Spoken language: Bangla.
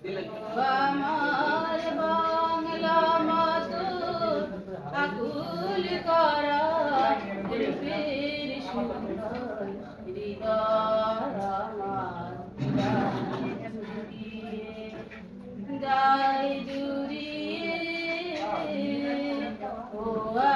আমার বাংলা মাতুর আকুল করা রূপের সুন্দর হৃদয় আমার গায়ে জুড়িয়ে ও